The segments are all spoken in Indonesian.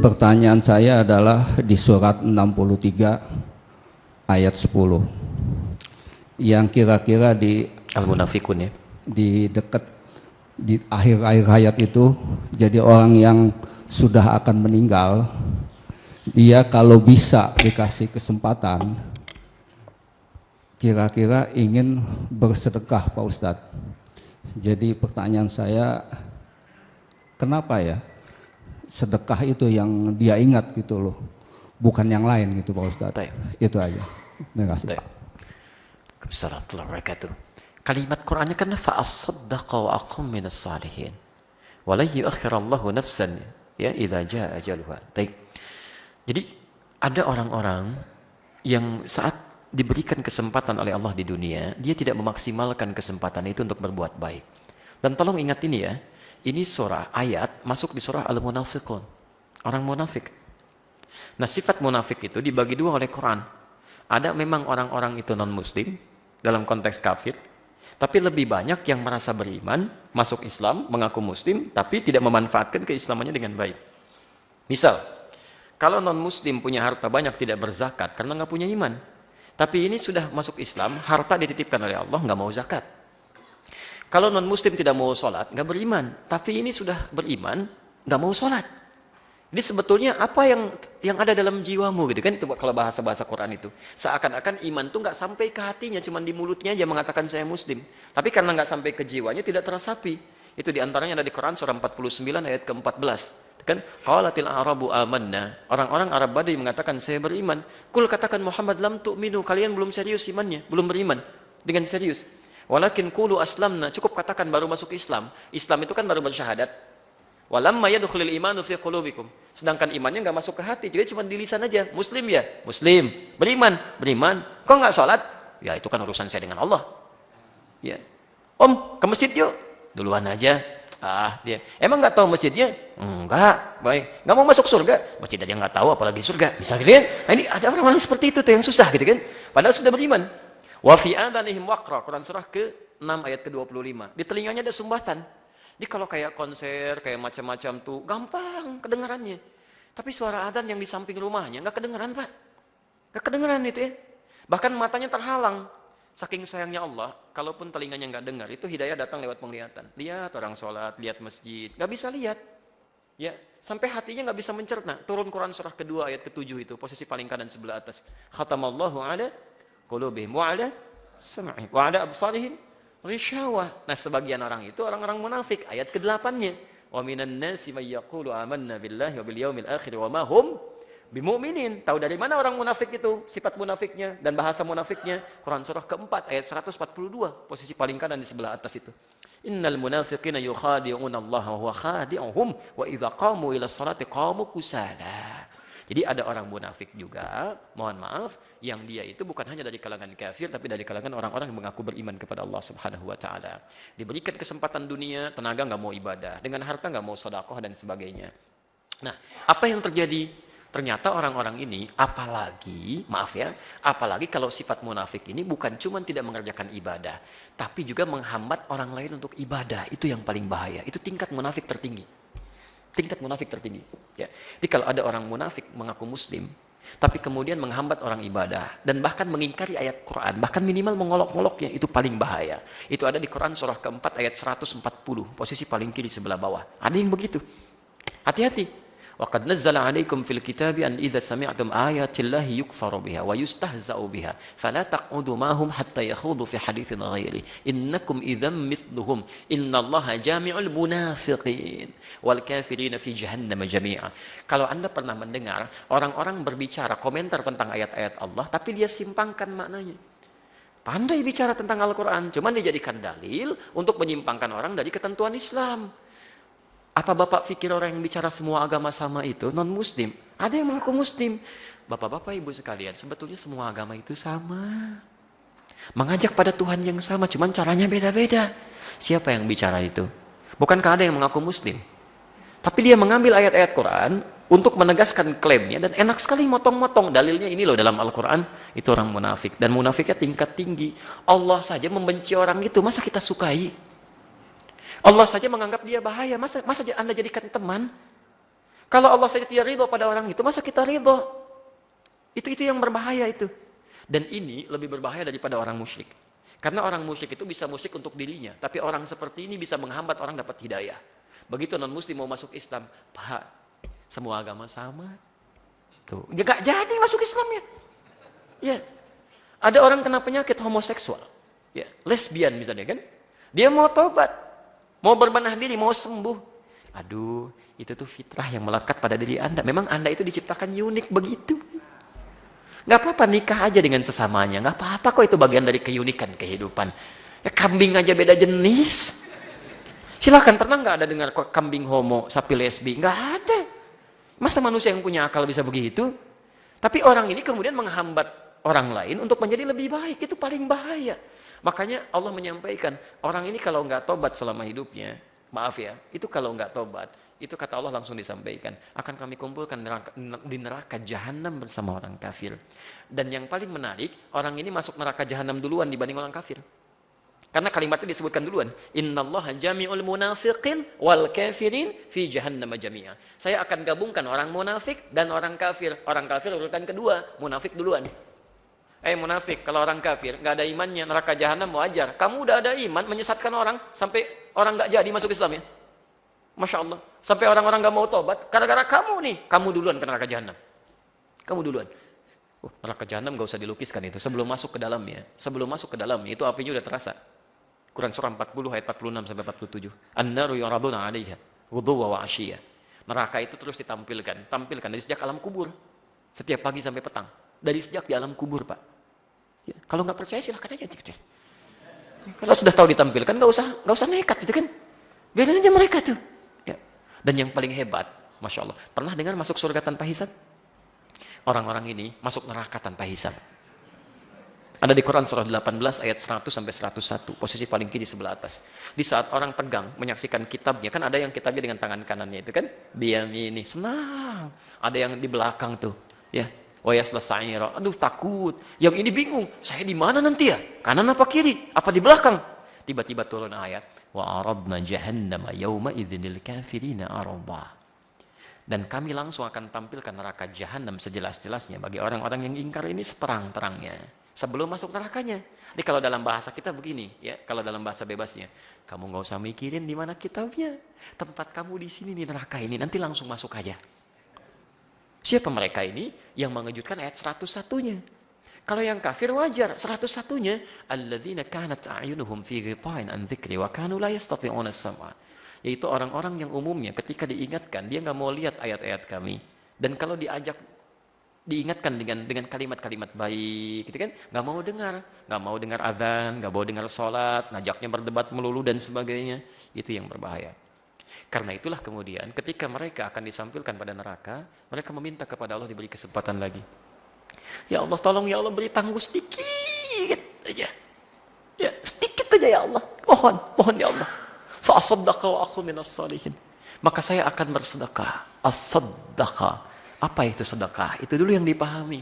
Pertanyaan saya adalah di surat 63 ayat 10 yang kira-kira di Al-Munafikun ya. Di dekat di akhir-akhir hayat itu, jadi orang yang sudah akan meninggal, dia kalau bisa dikasih kesempatan kira-kira ingin bersedekah Pak Ustadz. Jadi pertanyaan saya, kenapa ya sedekah itu yang dia ingat gitu loh, bukan yang lain gitu Pak Ustadz. Baik. Itu aja. Terima kasih. Assalamualaikum. Kalimat Qur'annya kan fa'asaddaqa wa aqam minas salihin. Wa la yu'akhirallahu nafsan ya idza jaa ajaluha. Baik. Jadi ada orang-orang yang saat diberikan kesempatan oleh Allah di dunia, dia tidak memaksimalkan kesempatan itu untuk berbuat baik. Dan tolong ingat ini ya, ini surah ayat masuk di surah Al-Munafiqun, orang munafik. Nah, sifat munafik itu dibagi dua oleh Quran. Ada memang orang-orang itu non-muslim dalam konteks kafir, tapi lebih banyak yang merasa beriman, masuk Islam, mengaku muslim, tapi tidak memanfaatkan keislamannya dengan baik. Misal, kalau non-muslim punya harta banyak tidak berzakat karena nggak punya iman. Tapi ini sudah masuk Islam, harta dititipkan oleh Allah, nggak mau zakat. Kalau non-muslim tidak mau sholat, nggak beriman. Tapi ini sudah beriman, nggak mau sholat. Ini sebetulnya apa yang ada dalam jiwamu gitu kan? Kalau bahasa-bahasa Quran itu, seakan-akan iman tuh nggak sampai ke hatinya, cuma di mulutnya aja mengatakan saya muslim. Tapi karena nggak sampai ke jiwanya, tidak teresapi. Itu diantaranya ada di Quran surah 49 ayat ke-14. Kan qalatil a'rabu amanna, orang-orang Arab Badui mengatakan saya beriman. Kul katakan Muhammad lam tu'minu, kalian belum serius imannya, belum beriman dengan serius. Walakin qulu aslamna, cukup katakan baru masuk Islam. Islam itu kan baru bersyahadat. Walamma yadkhulul imanu fi qulubikum, sedangkan imannya nggak masuk ke hati, jadi cuma di lisan aja. Muslim ya, muslim. Beriman, beriman. Kok nggak sholat? Ya itu kan urusan saya dengan Allah. Ya, Om ke masjid yuk, duluan aja. Dia emang nggak tahu masjidnya? Enggak, baik. Nggak mau masuk surga? Masjid aja nggak tahu, apalagi surga. Bisa gitu kan? Nah, ini ada orang-orang seperti itu tuh yang susah gitu kan? Padahal sudah beriman. Wa fi adanihim waqra, Quran surah ke-6 ayat ke-25. Di telinganya ada sumbatan. Jadi kalau kayak konser, kayak macam-macam tuh gampang kedengarannya. Tapi suara adzan yang di samping rumahnya nggak kedengaran Pak. Nggak kedengaran itu ya. Bahkan matanya terhalang. Saking sayangnya Allah, kalaupun telinganya nggak dengar, itu hidayah datang lewat penglihatan. Lihat orang sholat, lihat masjid, nggak bisa lihat. Ya, sampai hatinya nggak bisa mencerna. Turun Quran surah kedua ayat ke-7 itu, posisi paling kanan sebelah atas. Khatamallahu ala qulubihim wa ala sam'ihim wa ala absarihim ghishawah. Nah, sebagian orang itu orang-orang munafik. Ayat ke-8-nya. Wa minan nasi may yaqulu amanna billahi wa bil yaumil akhir wa ma hum bimu'minin. Tahu dari mana orang munafik itu, sifat munafiknya dan bahasa munafiknya? Quran surah keempat ayat 142, posisi paling kanan di sebelah atas itu. Innal munafiqina yukhadi'una Allah wa huwa khadi'uhum wa idza qamu ila sholati qamu kusala. Jadi ada orang munafik juga, mohon maaf, yang dia itu bukan hanya dari kalangan kafir, tapi dari kalangan orang-orang yang mengaku beriman kepada Allah Subhanahu wa taala. Diberikan kesempatan dunia, tenaga nggak mau ibadah, dengan harta nggak mau sedekah dan sebagainya. Nah, apa yang terjadi? Ternyata orang-orang ini, apalagi kalau sifat munafik ini bukan cuma tidak mengerjakan ibadah, tapi juga menghambat orang lain untuk ibadah. Itu yang paling bahaya. Itu tingkat munafik tertinggi. Tingkat munafik tertinggi. Ya. Jadi kalau ada orang munafik mengaku muslim, tapi kemudian menghambat orang ibadah, dan bahkan mengingkari ayat Quran, bahkan minimal mengolok-oloknya, itu paling bahaya. Itu ada di Quran surah keempat ayat 140, posisi paling kiri sebelah bawah. Ada yang begitu. Hati-hati. وَقَدْ نَزَّلَ عَلَيْكُمْ فِي الْكِتَابِ أَنْ إِذَا سَمِعْتُمْ آيَاتِ اللَّهِ يُكْفَرُ بِهَا وَيُسْتَهْزَأُ بِهَا فَلَا تَقْعُدُوا مَعَهُمْ حَتَّى يَخُوضُوا فِي حَدِيثٍ غَيْرِهِ إِنَّكُمْ إِذًا مِثْلُهُمْ إِنَّ اللَّهَ جَامِعُ الْمُنَافِقِينَ وَالْكَافِرِينَ فِي جَهَنَّمَ جَمِيعًا. Kalau Anda pernah mendengar orang-orang berbicara komentar tentang ayat-ayat Allah, tapi dia simpangkan maknanya. Pandai bicara tentang Al-Quran, cuman dijadikan dalil untuk menyimpangkan orang dari ketentuan Islam. Apa Bapak pikir orang yang bicara semua agama sama itu non-muslim? Ada yang mengaku muslim. Bapak-bapak, ibu sekalian, sebetulnya semua agama itu sama. Mengajak pada Tuhan yang sama, cuman caranya beda-beda. Siapa yang bicara itu? Bukankah ada yang mengaku muslim? Tapi dia mengambil ayat-ayat Quran untuk menegaskan klaimnya, dan enak sekali motong-motong. Dalilnya ini loh dalam Al-Quran. Itu orang munafik. Dan munafiknya tingkat tinggi. Allah saja membenci orang itu, masa kita sukai? Allah saja menganggap dia bahaya, masa Anda jadikan teman? Kalau Allah saja tidak ridho pada orang itu, masa kita ridho? Itu yang berbahaya itu. Dan ini lebih berbahaya daripada orang musyrik. Karena orang musyrik itu bisa musyrik untuk dirinya, tapi orang seperti ini bisa menghambat orang dapat hidayah. Begitu non muslim mau masuk Islam, Pak, semua agama sama. Tuh, ya gak jadi masuk Islamnya. Ya. Ada orang kena penyakit homoseksual. Ya, lesbian misalnya kan. Dia mau tobat, mau berbenah diri, mau sembuh. Aduh, itu tuh fitrah yang melekat pada diri Anda. Memang Anda itu diciptakan unik begitu. Gak apa-apa nikah aja dengan sesamanya. Gak apa-apa kok, itu bagian dari keunikan kehidupan. Ya kambing aja beda jenis. Silahkan, pernah gak ada dengar kok kambing homo, sapi lesbi? Gak ada. Masa manusia yang punya akal bisa begitu? Tapi orang ini kemudian menghambat orang lain untuk menjadi lebih baik. Itu paling bahaya. Makanya Allah menyampaikan, orang ini kalau nggak tobat selama hidupnya, maaf ya, itu kalau nggak tobat, itu kata Allah langsung disampaikan, akan kami kumpulkan di neraka jahanam bersama orang kafir. Dan yang paling menarik, orang ini masuk neraka jahanam duluan dibanding orang kafir. Karena kalimat itu disebutkan duluan, innallaha jami'ul munafiqin wal kafirin fi jahannam jami'a. Saya akan gabungkan orang munafik dan orang kafir. Orang kafir urutan kedua, munafik duluan. Munafik, kalau orang kafir nggak ada imannya, neraka jahanam wajar. Kamu udah ada iman menyesatkan orang sampai orang nggak jadi masuk Islam ya, masya Allah. Sampai orang-orang nggak mau tobat, gara-gara kamu nih, kamu duluan ke neraka jahanam. Kamu duluan. Neraka jahanam nggak usah dilukiskan itu. Sebelum masuk ke dalamnya itu apinya udah terasa. Quran surah 40 ayat 46 sampai 47. An-naru yuraduna 'alaiha ghuduwwan wa 'ashiyya. Neraka itu terus tampilkan dari sejak alam kubur, setiap pagi sampai petang. Dari sejak di alam kubur, Pak. Ya, kalau nggak percaya silahkan aja. Kalau sudah tahu ditampilkan, nggak usah nekat gitu kan. Biarin aja mereka tuh. Ya. Dan yang paling hebat, masya Allah, pernah dengar masuk surga tanpa hisab? Orang-orang ini masuk neraka tanpa hisab. Ada di Quran surah 18 ayat 100 sampai 101, posisi paling kiri sebelah atas. Di saat orang tegang menyaksikan kitabnya, kan ada yang kitabnya dengan tangan kanannya itu kan, dia ini senang. Ada yang di belakang tuh, ya. Sa'ira. Aduh takut. Yang ini bingung, saya di mana nanti ya? Kanan apa kiri? Apa di belakang? Tiba-tiba turun ayat, wa aradna jahannama yauma idzinil kafirina arada. Dan kami langsung akan tampilkan neraka jahanam sejelas-jelasnya bagi orang-orang yang ingkar ini seterang-terangnya sebelum masuk nerakanya. Jadi kalau dalam bahasa kita begini, ya, kalau dalam bahasa bebasnya, kamu nggak usah mikirin di mana kitabnya. Tempat kamu di sini nih neraka ini, nanti langsung masuk aja. Siapa mereka ini? Yang mengejutkan ayat 101-nya. Kalau yang kafir wajar, 101-nya, alladzina kanat a'yunuhum fi ghita'in an dzikri wa kanu la yastati'una as-sam'a. Yaitu orang-orang yang umumnya ketika diingatkan, dia nggak mau lihat ayat-ayat kami. Dan kalau diingatkan dengan kalimat-kalimat baik, gitu kan? Nggak mau dengar azan, nggak mau dengar sholat, ngajaknya berdebat melulu dan sebagainya. Itu yang berbahaya. Karena itulah kemudian ketika mereka akan disampilkan pada neraka, mereka meminta kepada Allah diberi kesempatan lagi. Ya Allah, tolong ya Allah, beri tangguh sedikit aja. Ya, sedikit aja ya Allah. Mohon ya Allah. Fa asaddaqa wa aqum minas salihin. Maka saya akan bersedekah. As-saddaqa. Apa itu sedekah? Itu dulu yang dipahami.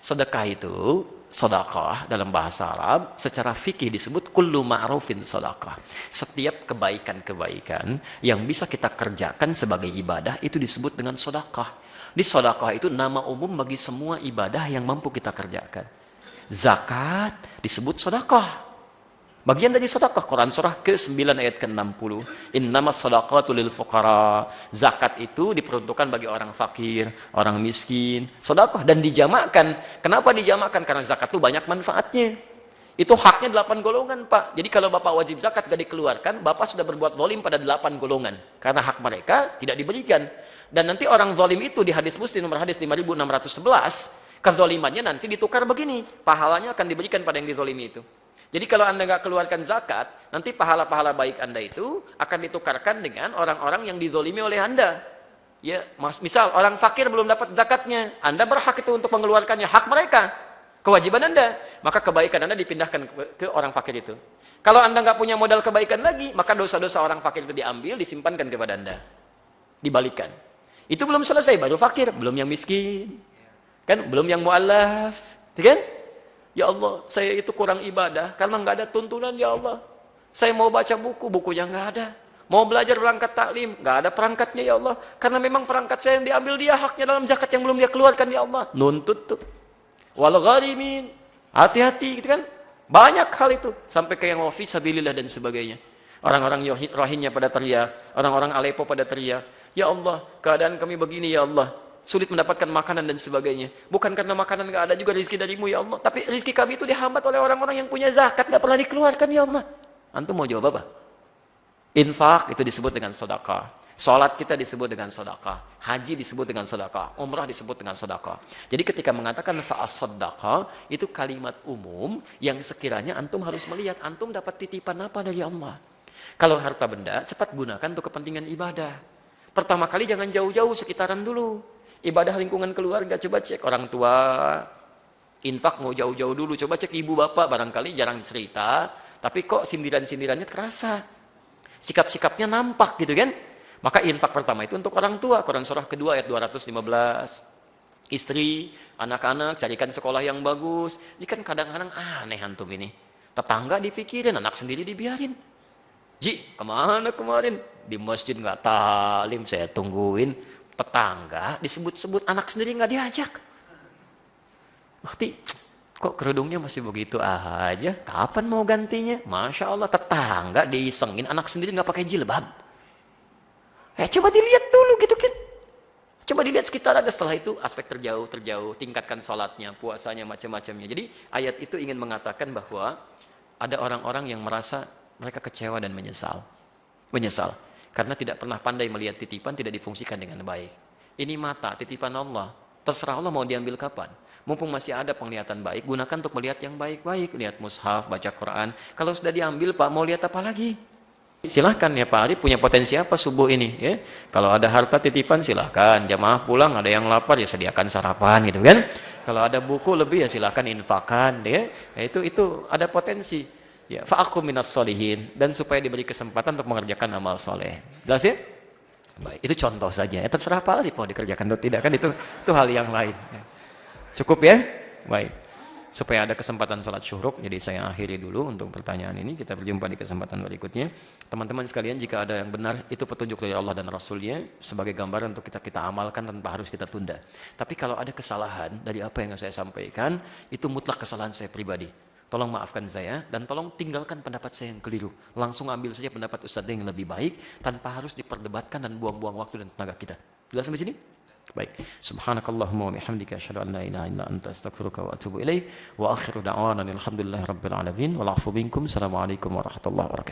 Sedekah itu, sedekah dalam bahasa Arab secara fikih disebut kullu ma'rufin sedekah. Setiap kebaikan-kebaikan yang bisa kita kerjakan sebagai ibadah itu disebut dengan sedekah. Di sedekah itu nama umum bagi semua ibadah yang mampu kita kerjakan. Zakat disebut sedekah. Bagian dari sedekah, Quran surah ke-9 ayat ke-60. Innamas shadaqatu lil fuqara. Zakat itu diperuntukkan bagi orang fakir, orang miskin. Sedekah dan dijamakkan. Kenapa dijamakkan? Karena zakat itu banyak manfaatnya. Itu haknya 8 golongan, Pak. Jadi kalau Bapak wajib zakat gak dikeluarkan, Bapak sudah berbuat zalim pada 8 golongan. Karena hak mereka tidak diberikan. Dan nanti orang zalim itu di hadis Muslim nomor hadis 5611, kezalimannya nanti ditukar begini. Pahalanya akan diberikan pada yang dizalimi itu. Jadi kalau Anda nggak keluarkan zakat, nanti pahala-pahala baik Anda itu akan ditukarkan dengan orang-orang yang dizolimi oleh Anda. Ya, misal orang fakir belum dapat zakatnya, Anda berhak itu untuk mengeluarkannya, hak mereka, kewajiban Anda. Maka kebaikan Anda dipindahkan ke orang fakir itu. Kalau Anda nggak punya modal kebaikan lagi, maka dosa-dosa orang fakir itu diambil, disimpankan kepada Anda, dibalikan. Itu belum selesai, baru fakir, belum yang miskin, kan? Belum yang mu'allaf, kan? Ya Allah, saya itu kurang ibadah karena nggak ada tuntunan ya Allah. Saya mau baca buku, bukunya nggak ada. Mau belajar berangkat taklim, nggak ada perangkatnya ya Allah. Karena memang perangkat saya yang diambil dia, haknya dalam zakat yang belum dia keluarkan ya Allah. Nuntut tuh. Wal gharimin. Hati-hati gitu kan. Banyak hal itu. Sampai ke yang wafi sabilillah dan sebagainya. Orang-orang Rohingya pada teriak, orang-orang Aleppo pada teriak, ya Allah, keadaan kami begini ya Allah, sulit mendapatkan makanan dan sebagainya. Bukan karena makanan nggak ada, juga rezeki darimu ya Allah. Tapi rezeki kami itu dihambat oleh orang-orang yang punya zakat, nggak pernah dikeluarkan ya Allah. Antum mau jawab apa? Infak itu disebut dengan sedekah. Salat kita disebut dengan sedekah. Haji disebut dengan sedekah. Umrah disebut dengan sedekah. Jadi ketika mengatakan fa'as-sedekah, itu kalimat umum yang sekiranya antum harus melihat antum dapat titipan apa dari Allah. Kalau harta benda, cepat gunakan untuk kepentingan ibadah. Pertama kali jangan jauh-jauh, sekitaran dulu. Ibadah lingkungan keluarga, coba cek orang tua. Infak mau jauh-jauh dulu, coba cek ibu bapak, barangkali jarang cerita, tapi kok sindiran-sindirannya terasa. Sikap-sikapnya nampak gitu kan. Maka infak pertama itu untuk orang tua. Quran surah kedua ayat 215. Istri, anak-anak, carikan sekolah yang bagus. Ini kan kadang-kadang aneh antum ini. Tetangga dipikirin, anak sendiri dibiarin. Ji, kemana kemarin? Di masjid nggak talim, saya tungguin. Tetangga disebut-sebut, anak sendiri nggak diajak. Bukti, kok kerudungnya masih begitu aja? Kapan mau gantinya? Masya Allah, tetangga diisengin, anak sendiri nggak pakai jilbab. Coba dilihat dulu gitu kan. Coba dilihat sekitar ada, setelah itu aspek terjauh, tingkatkan salatnya, puasanya, macam-macamnya. Jadi ayat itu ingin mengatakan bahwa ada orang-orang yang merasa mereka kecewa dan menyesal. Menyesal karena tidak pernah pandai melihat titipan, tidak difungsikan dengan baik. Ini mata, titipan Allah. Terserah Allah mau diambil kapan. Mumpung masih ada penglihatan baik, gunakan untuk melihat yang baik-baik. Lihat mushaf, baca Quran. Kalau sudah diambil Pak, mau lihat apa lagi? Silahkan ya Pak Arif, punya potensi apa subuh ini ya? Kalau ada harta titipan silahkan, jamaah pulang ada yang lapar ya sediakan sarapan gitu kan. Kalau ada buku lebih ya silahkan infakkan ya. Itu ada potensi ya, fa'akum minas solihin, dan supaya diberi kesempatan untuk mengerjakan amal soleh. Jelas ya? Baik, itu contoh saja ya, terserah Pak Arif mau dikerjakan atau tidak kan, itu hal yang lain ya. Cukup ya? Baik. Supaya ada kesempatan salat syuruk, jadi saya akhiri dulu untuk pertanyaan ini. Kita berjumpa di kesempatan berikutnya. Teman-teman sekalian, jika ada yang benar, itu petunjuk dari Allah dan Rasulnya sebagai gambaran untuk kita amalkan tanpa harus kita tunda. Tapi kalau ada kesalahan dari apa yang saya sampaikan, itu mutlak kesalahan saya pribadi. Tolong maafkan saya, dan tolong tinggalkan pendapat saya yang keliru. Langsung ambil saja pendapat Ustadz yang lebih baik, tanpa harus diperdebatkan dan buang-buang waktu dan tenaga kita. Jelas sampai sini? Baik. Subhanakallahumma wa bihamdika asyhadu an la ilaha illa anta astaghfiruka wa atubu ilaik. Wa akhiru da'wana alhamdulillahi rabbil alamin. Wal 'afwu minkum. Assalamualaikum warahmatullahi wabarakatuh.